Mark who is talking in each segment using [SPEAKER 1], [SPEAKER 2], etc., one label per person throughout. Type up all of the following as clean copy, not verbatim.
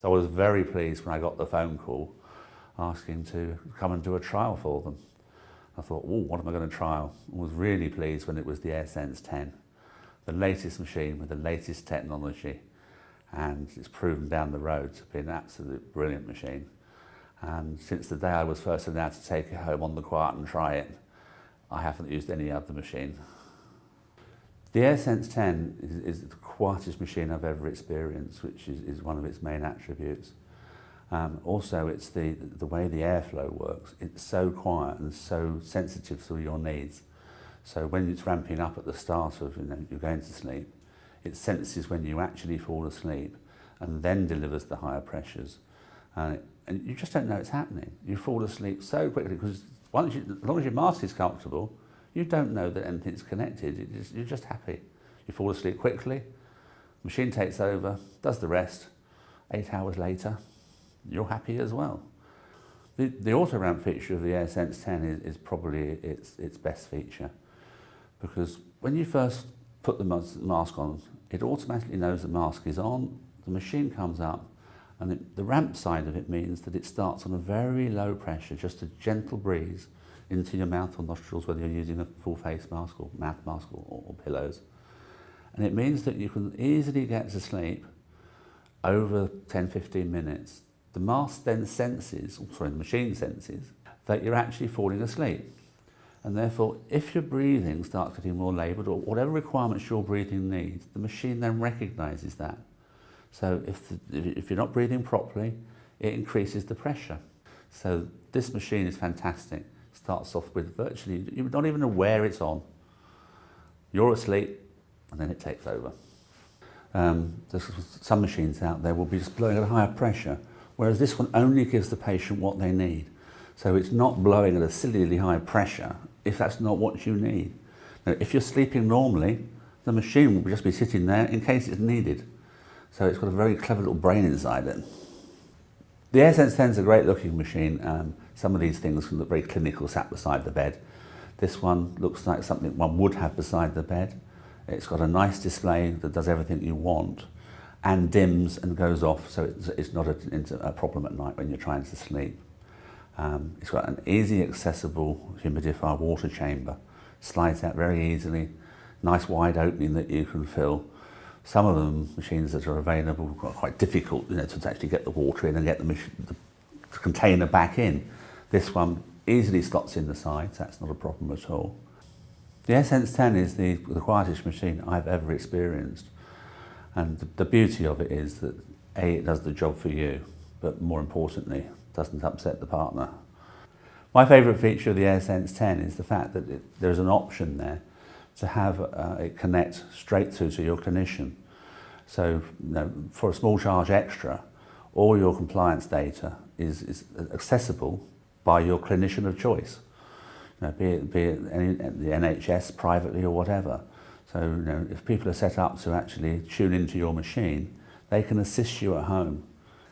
[SPEAKER 1] I was very pleased when I got the phone call asking to come and do a trial for them. I thought, oh, what am I going to trial? I was really pleased when it was the AirSense 10, the latest machine with the latest technology, and it's proven down the road to be an absolute brilliant machine. And since the day I was first allowed to take it home on the quiet and try it, I haven't used any other machine. The AirSense 10 is the quietest machine I've ever experienced, which is one of its main attributes. Also, it's the way the airflow works. It's so quiet and so sensitive to your needs. So when it's ramping up at the start of you're going to sleep, it senses when you actually fall asleep and then delivers the higher pressures. And you just don't know it's happening. You fall asleep so quickly because as long as your mask is comfortable, you don't know that anything's connected. You're just happy. You fall asleep quickly, machine takes over, does the rest. 8 hours later, you're happy as well. The auto ramp feature of the AirSense 10 is probably its best feature, because when you first put the mask on, it automatically knows the mask is on, the machine comes up, and the ramp side of it means that it starts on a very low pressure, just a gentle breeze into your mouth or nostrils, whether you're using a full face mask or mouth mask or pillows. And it means that you can easily get to sleep over 10-15 minutes. The mask then senses, the machine senses, that you're actually falling asleep. And therefore, if your breathing starts getting more laboured or whatever requirements your breathing needs, the machine then recognises that. So if you're not breathing properly, it increases the pressure. So this machine is fantastic. Starts off with virtually, you're not even aware it's on. You're asleep, and then it takes over. There's some machines out there will be just blowing at a higher pressure, whereas this one only gives the patient what they need. So it's not blowing at a sillily high pressure if that's not what you need. Now, if you're sleeping normally, the machine will just be sitting there in case it's needed. So it's got a very clever little brain inside it. The AirSense 10 is a great looking machine. Some of these things can look very clinical sat beside the bed. This one looks like something one would have beside the bed. It's got a nice display that does everything you want and dims and goes off, so it's not a problem at night when you're trying to sleep. It's got an easy accessible humidifier water chamber, slides out very easily, nice wide opening that you can fill. Some of them machines that are available are quite difficult, to actually get the water in and get the container back in. This one easily slots in the sides, that's not a problem at all. The AirSense 10 is the quietest machine I've ever experienced, and the beauty of it is that A, it does the job for you, but more importantly, doesn't upset the partner. My favourite feature of the AirSense 10 is the fact that there's an option there to have it connect straight to your clinician. So for a small charge extra, all your compliance data is accessible by your clinician of choice, be it the NHS, privately or whatever. So if people are set up to actually tune into your machine, they can assist you at home.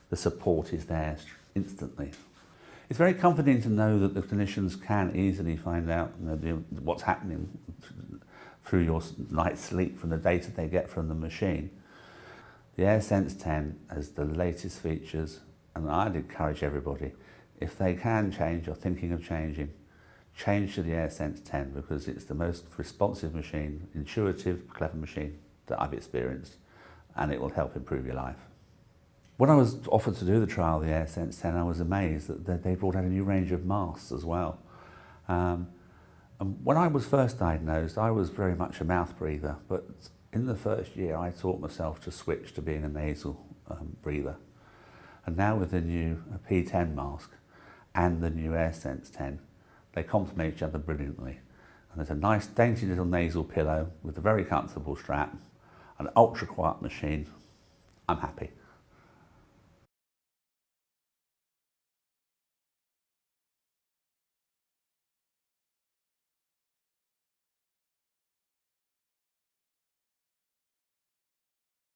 [SPEAKER 1] The support is there instantly. It's very comforting to know that the clinicians can easily find out what's happening through your night's sleep from the data they get from the machine. The AirSense 10 has the latest features, and I'd encourage everybody, if they can change or thinking of changing, change to the AirSense 10, because it's the most responsive machine, intuitive, clever machine that I've experienced, and it will help improve your life. When I was offered to do the trial of the AirSense 10, I was amazed that they brought out a new range of masks as well. And when I was first diagnosed, I was very much a mouth breather, but in the first year I taught myself to switch to being a nasal breather. And now with the new P10 mask and the new AirSense 10, they complement each other brilliantly. And there's a nice dainty little nasal pillow with a very comfortable strap, an ultra quiet machine. I'm happy.